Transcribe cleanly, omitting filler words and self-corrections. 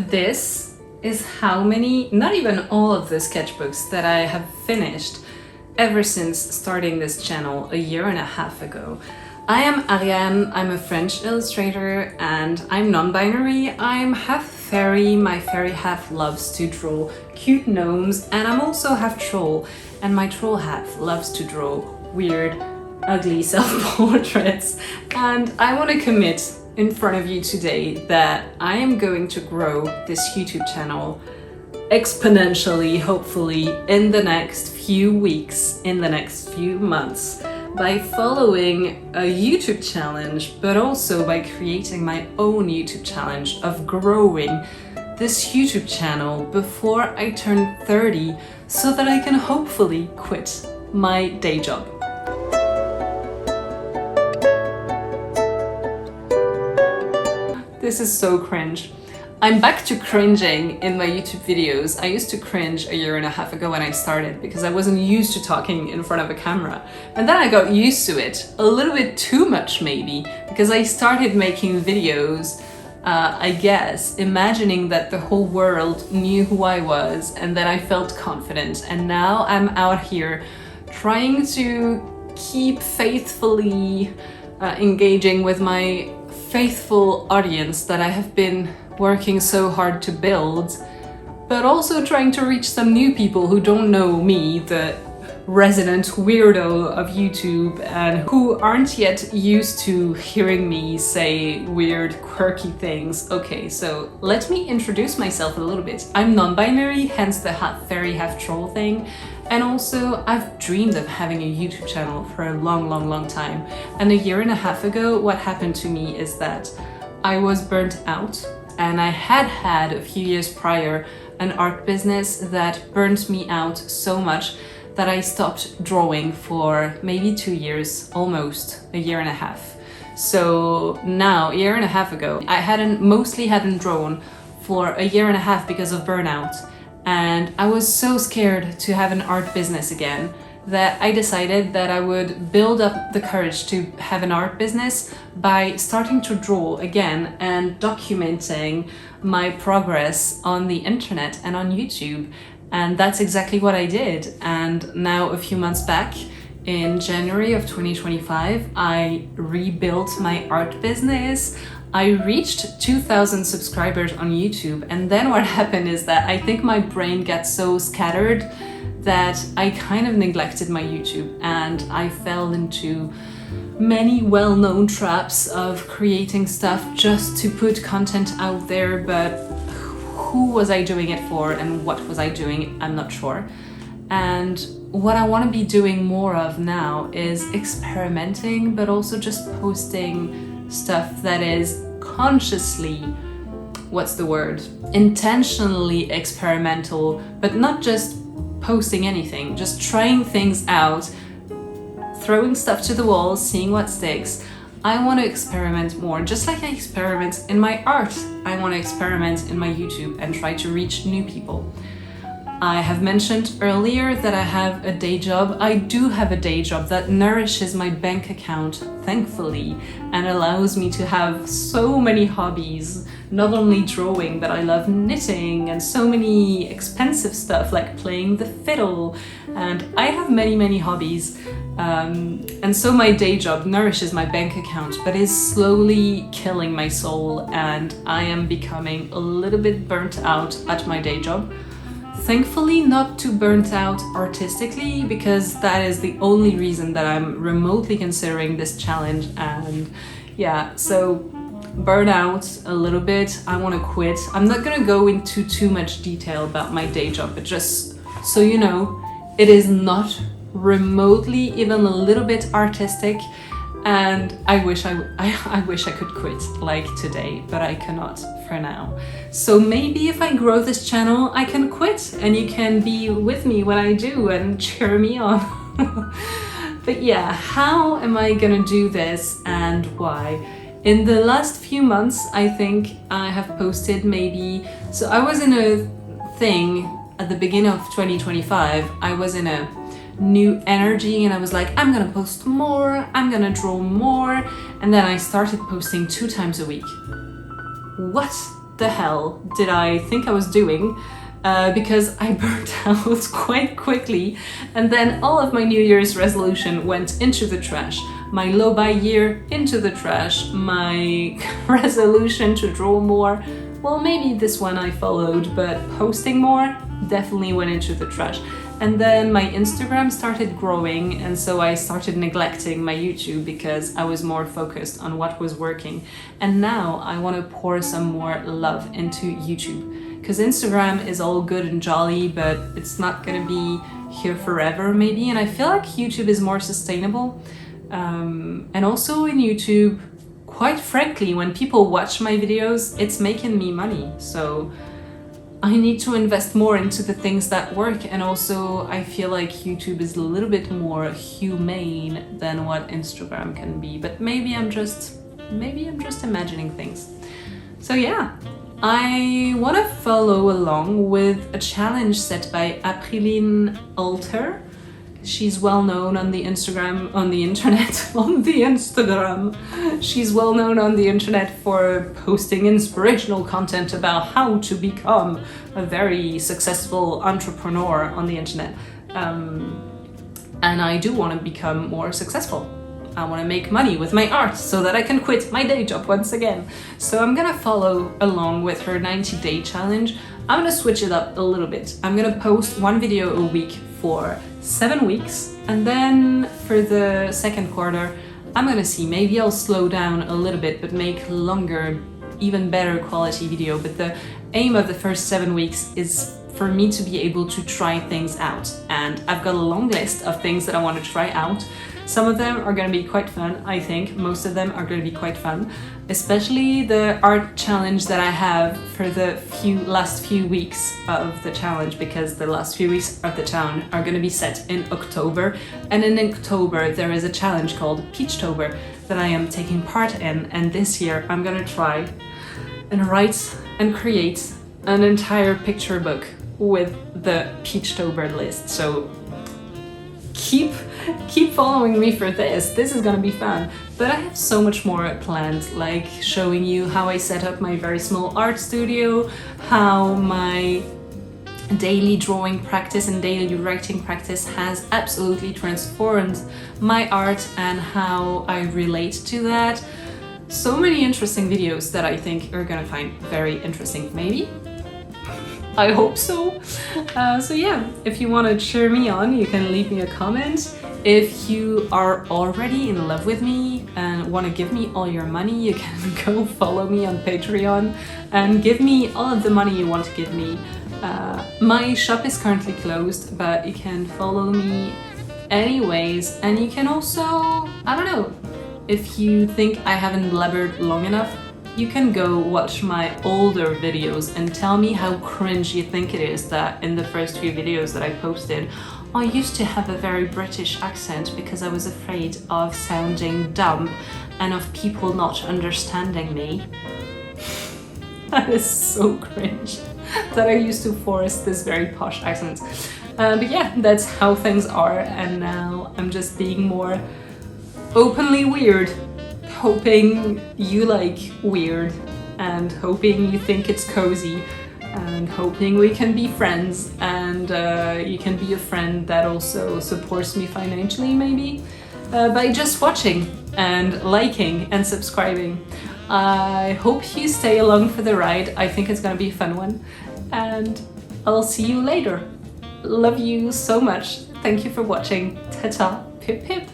This is how many, not even all of the sketchbooks that I have finished ever since starting this channel a year and a half ago. I am Ariane, I'm a French illustrator and I'm non-binary. I'm half fairy, my fairy half loves to draw cute gnomes, and I'm also half troll, and my troll half loves to draw weird, ugly self-portraits. And I want to commit in front of you today that I am going to grow this YouTube channel exponentially, hopefully, in the next few weeks, in the next few months, by following a YouTube challenge, but also by creating my own YouTube challenge of growing this YouTube channel before I turn 30 so that I can hopefully quit my day job. This is so cringe. I'm back to cringing in my YouTube videos. I used to cringe a year and a half ago when I started because I wasn't used to talking in front of a camera. And then I got used to it, a little bit too much maybe, because I started making videos, I guess, imagining that the whole world knew who I was, and then I felt confident. And now I'm out here trying to keep faithfully engaging with my faithful audience that I have been working so hard to build, but also trying to reach some new people who don't know me, the resident weirdo of YouTube, and who aren't yet used to hearing me say weird, quirky things. Okay, so let me introduce myself a little bit. I'm non-binary, hence the half fairy, half troll thing. And also, I've dreamed of having a YouTube channel for a long time. And a year and a half ago, what happened to me is that I was burnt out, and I had a few years prior an art business that burned me out so much that I stopped drawing for maybe 2 years, almost a year and a half. So now, a year and a half ago, I mostly hadn't drawn for a year and a half because of burnout. And I was so scared to have an art business again that I decided that I would build up the courage to have an art business by starting to draw again and documenting my progress on the internet and on YouTube. And that's exactly what I did. And now, a few months back, in January of 2025, I rebuilt my art business. I reached 2,000 subscribers on YouTube, and then what happened is that I think my brain got so scattered that I kind of neglected my YouTube, and I fell into many well-known traps of creating stuff just to put content out there, but who was I doing it for and what was I doing? I'm not sure. And what I want to be doing more of now is experimenting, but also just posting stuff that is consciously, what's the word? Intentionally experimental, but not just posting anything, just trying things out, throwing stuff to the wall, seeing what sticks. I want to experiment more, just like I experiment in my art. I want to experiment in my YouTube and try to reach new people. I have mentioned earlier that I have a day job. I do have a day job that nourishes my bank account, thankfully, and allows me to have so many hobbies, not only drawing, but I love knitting and so many expensive stuff like playing the fiddle. And I have many hobbies. And so my day job nourishes my bank account, but is slowly killing my soul, and I am becoming a little bit burnt out at my day job. Thankfully not too burnt out artistically, because that is the only reason that I'm remotely considering this challenge. And yeah, so burnout a little bit. I want to quit. I'm not gonna go into too much detail about my day job, but just so you know, it is not remotely even a little bit artistic, and I wish I could quit like today, but I cannot for now. So maybe if I grow this channel, I can quit and you can be with me when I do and cheer me on. But yeah, how am I gonna do this and why? In the last few months, I think I have posted so I was in a thing at the beginning of 2025, I was in a new energy and I was like, I'm gonna post more, I'm gonna draw more, and then I started posting 2 times a week. What? the hell did I think I was doing? Because I burnt out quite quickly, and then all of my New Year's resolution went into the trash. My low buy year into the trash. My resolution to draw more, well, maybe this one I followed, but posting more definitely went into the trash. And then my Instagram started growing, and so I started neglecting my YouTube because I was more focused on what was working. And now I want to pour some more love into YouTube, because Instagram is all good and jolly, but it's not gonna be here forever maybe. And I feel like YouTube is more sustainable. And also in YouTube, quite frankly, when people watch my videos, it's making me money. So I need to invest more into the things that work, and also I feel like YouTube is a little bit more humane than what Instagram can be, but maybe I'm just imagining things. So yeah, I want to follow along with a challenge set by Apriline Alter. She's well known on the Instagram. She's well known on the internet for posting inspirational content about how to become a very successful entrepreneur on the internet. And I do want to become more successful. I want to make money with my art so that I can quit my day job once again. So I'm gonna follow along with her 90-day challenge. I'm gonna switch it up a little bit. I'm gonna post one video a week for 7 weeks, and then for the second quarter I'm gonna see, maybe I'll slow down a little bit but make longer, even better quality video. But the aim of the first 7 weeks is for me to be able to try things out, and I've got a long list of things that I want to try out. Some of them are going to be quite fun, I think. Most of them are going to be quite fun, especially the art challenge that I have for the last few weeks of the challenge, because the last few weeks of the challenge are going to be set in October. And in October there is a challenge called Peachtober that I am taking part in, and this year I'm going to try and write and create an entire picture book with the Peachtober list. So keep following me for this. This is gonna be fun. But I have so much more planned, like showing you how I set up my very small art studio, how my daily drawing practice and daily writing practice has absolutely transformed my art and how I relate to that. So many interesting videos that I think you're gonna find very interesting, maybe? I hope so. So yeah, if you want to cheer me on, you can leave me a comment. If you are already in love with me and want to give me all your money, you can go follow me on Patreon and give me all of the money you want to give me. My shop is currently closed, but you can follow me anyways. And you can also, I don't know, if you think I haven't blabbered long enough, you can go watch my older videos and tell me how cringe you think it is that in the first few videos that I posted, I used to have a very British accent because I was afraid of sounding dumb and of people not understanding me. That is so cringe that I used to force this very posh accent. But yeah, that's how things are, and now I'm just being more openly weird. Hoping you like weird, and hoping you think it's cozy, and hoping we can be friends, and you can be a friend that also supports me financially, maybe, by just watching and liking and subscribing. I hope you stay along for the ride. I think it's gonna be a fun one, and I'll see you later. Love you so much. Thank you for watching. Ta-ta, pip pip.